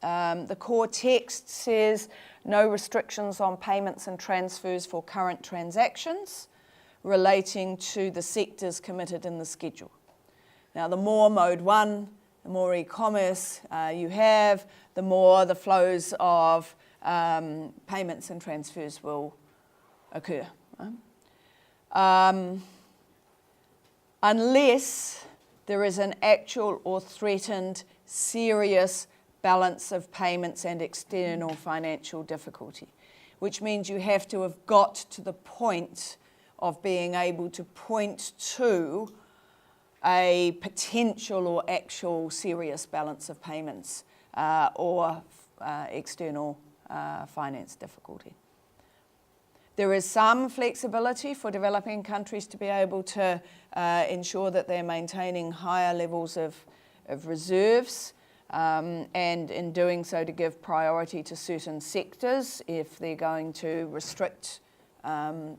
The core text says no restrictions on payments and transfers for current transactions relating to the sectors committed in the schedule. Now, the more Mode 1, the more e-commerce you have, the more the flows of payments and transfers will occur. Unless there is an actual or threatened serious balance of payments and external financial difficulty, which means you have to have got to the point of being able to point to a potential or actual serious balance of payments or external finance difficulty. There is some flexibility for developing countries to be able to ensure that they're maintaining higher levels of reserves, and in doing so to give priority to certain sectors if they're going to restrict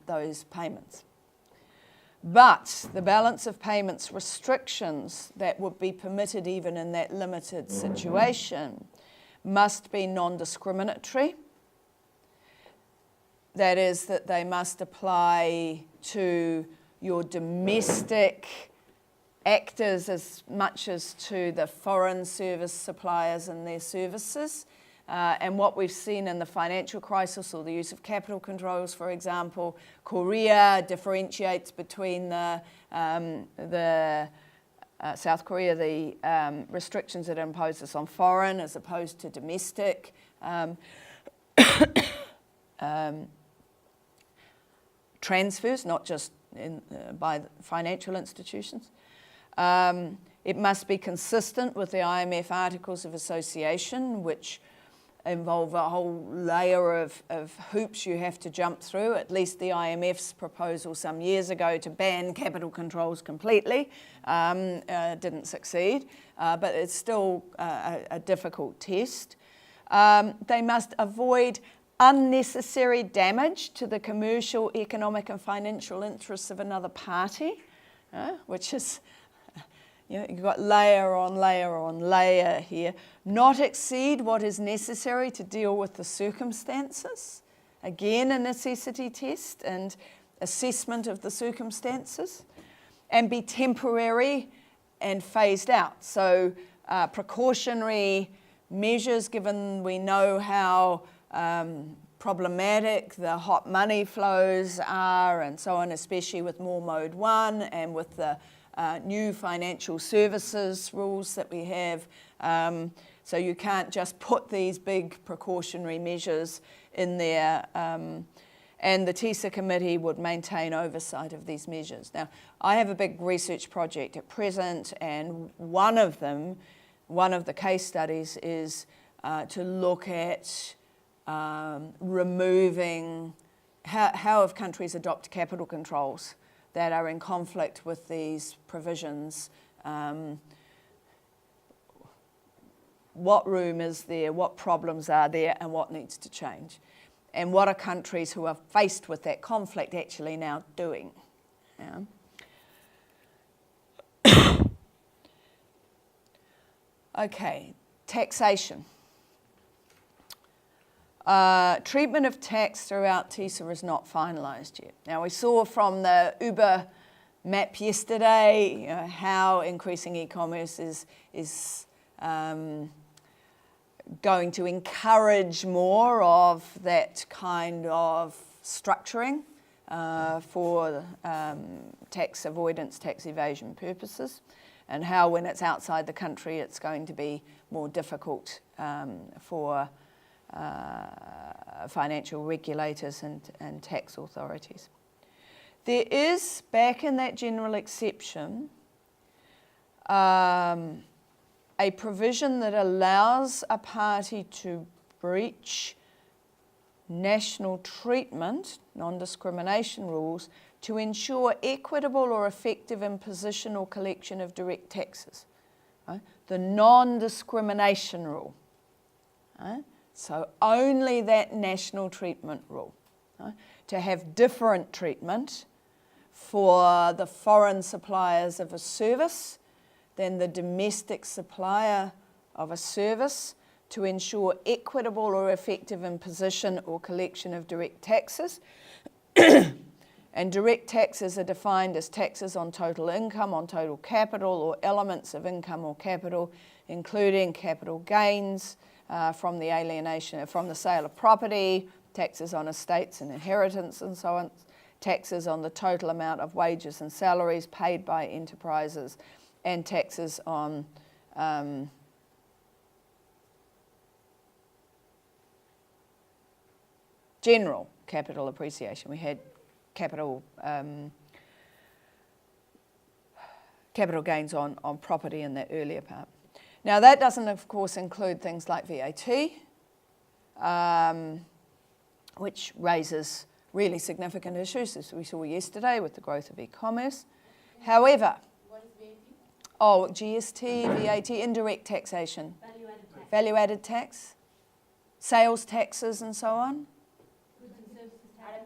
those payments. But the balance of payments restrictions that would be permitted even in that limited situation must be non-discriminatory. That is, that they must apply to your domestic actors as much as to the foreign service suppliers and their services. And what we've seen in the financial crisis or the use of capital controls, for example, Korea differentiates between South Korea, the restrictions it imposes on foreign as opposed to domestic. Transfers, not just by financial institutions. It must be consistent with the IMF Articles of Association, which involve a whole layer of hoops you have to jump through. At least the IMF's proposal some years ago to ban capital controls completely didn't succeed, but it's still a difficult test. They must avoid unnecessary damage to the commercial, economic and financial interests of another party, which is, you've got layer on layer on layer here. Not exceed what is necessary to deal with the circumstances. Again, a necessity test and assessment of the circumstances. And be temporary and phased out. So precautionary measures, given we know how problematic the hot money flows are and so on, especially with more Mode 1 and with the new financial services rules that we have. So you can't just put these big precautionary measures in there. And the TISA committee would maintain oversight of these measures. Now, I have a big research project at present, and one of the case studies is to look at removing how have countries adopt capital controls that are in conflict with these provisions. What room is there, what problems are there, and what needs to change? And what are countries who are faced with that conflict actually now doing? Okay, taxation. Treatment of tax throughout TISA is not finalised yet. Now, we saw from the Uber map yesterday how increasing e-commerce is going to encourage more of that kind of structuring for tax avoidance, tax evasion purposes, and how when it's outside the country it's going to be more difficult for financial regulators and tax authorities. There is, back in that general exception, a provision that allows a party to breach national treatment, non-discrimination rules, to ensure equitable or effective imposition or collection of direct taxes. Right? The non-discrimination rule. Right? So only that national treatment rule. Right? To have different treatment for the foreign suppliers of a service than the domestic supplier of a service, to ensure equitable or effective imposition or collection of direct taxes. And direct taxes are defined as taxes on total income, on total capital, or elements of income or capital, including capital gains from the alienation, from the sale of property, taxes on estates and inheritance and so on, taxes on the total amount of wages and salaries paid by enterprises, and taxes on general capital appreciation. We had capital gains on property in that earlier part. Now that doesn't of course include things like VAT, which raises really significant issues, as we saw yesterday with the growth of e-commerce. However, What is VAT? oh, GST, VAT, indirect taxation, Value-added tax. value-added tax, sales taxes and so on. Goods and services tax.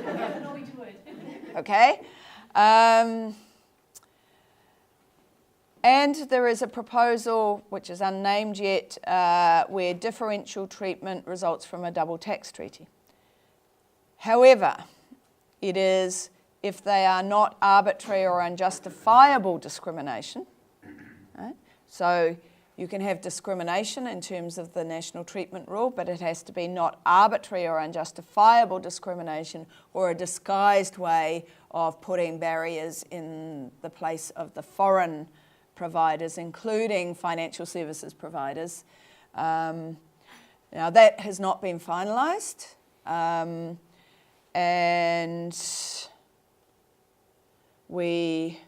That's an Norwegian word. Okay. And there is a proposal, which is unnamed yet, where differential treatment results from a double tax treaty. However, it is if they are not arbitrary or unjustifiable discrimination. Right? So you can have discrimination in terms of the national treatment rule, but it has to be not arbitrary or unjustifiable discrimination or a disguised way of putting barriers in the place of the foreign providers, including financial services providers. Now that has not been finalised, and we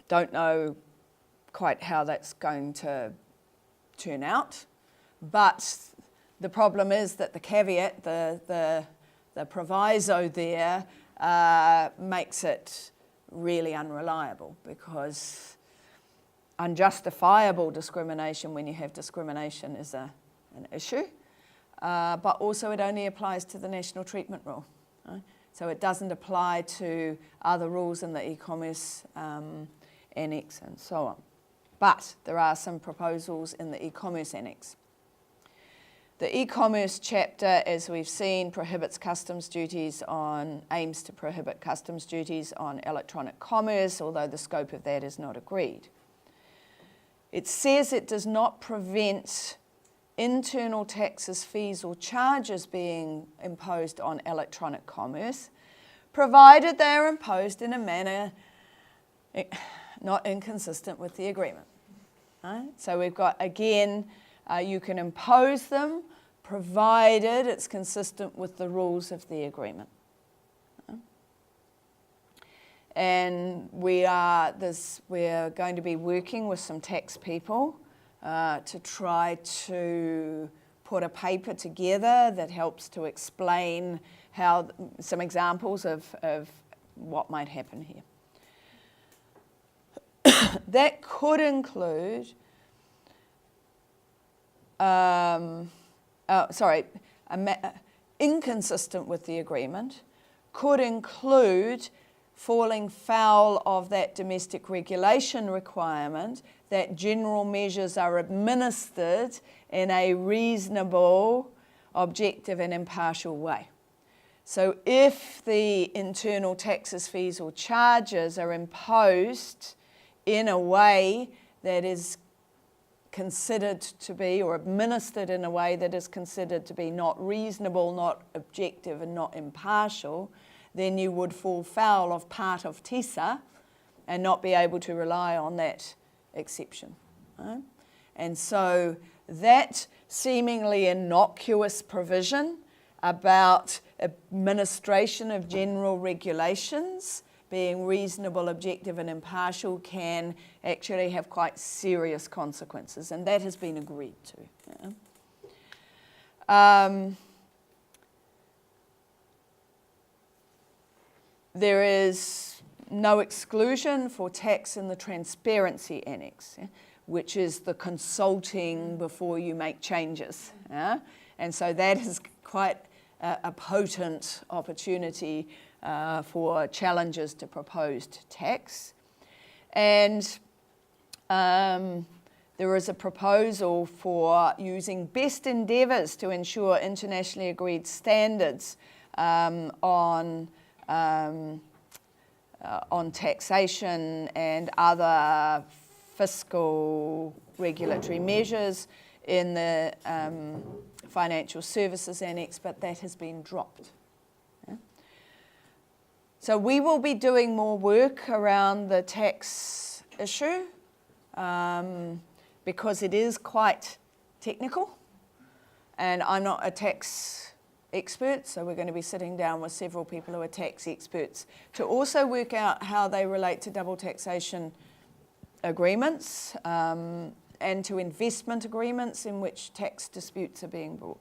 don't know quite how that's going to turn out, but the problem is that the caveat, the proviso there makes it really unreliable, because unjustifiable discrimination, when you have discrimination, is an issue, but also it only applies to the national treatment rule. Right? So it doesn't apply to other rules in the e-commerce annex and so on. But there are some proposals in the e-commerce annex. The e-commerce chapter, as we've seen, aims to prohibit customs duties on electronic commerce, although the scope of that is not agreed. It says it does not prevent internal taxes, fees or charges being imposed on electronic commerce, provided they are imposed in a manner not inconsistent with the agreement. Right? So we've got, again, you can impose them provided it's consistent with the rules of the agreement. And we're going to be working with some tax people to try to put a paper together that helps to explain how some examples of what might happen here. That could include, inconsistent with the agreement, could include falling foul of that domestic regulation requirement that general measures are administered in a reasonable, objective and impartial way. So if the internal taxes, fees or charges are imposed in a way that is considered to be, or administered in a way that is considered to be not reasonable, not objective and not impartial, then you would fall foul of part of TISA and not be able to rely on that exception. Right? And so that seemingly innocuous provision about administration of general regulations being reasonable, objective and impartial can actually have quite serious consequences, and that has been agreed to. Yeah. There is no exclusion for tax in the transparency annex, yeah, which is the consulting before you make changes. Yeah? And so that is quite a potent opportunity for challenges to proposed tax. And there is a proposal for using best endeavours to ensure internationally agreed standards on taxation and other fiscal regulatory measures in the Financial Services Annex, but that has been dropped. Yeah. So we will be doing more work around the tax issue because it is quite technical, and I'm not a tax expert, so we're going to be sitting down with several people who are tax experts to also work out how they relate to double taxation agreements and to investment agreements in which tax disputes are being brought.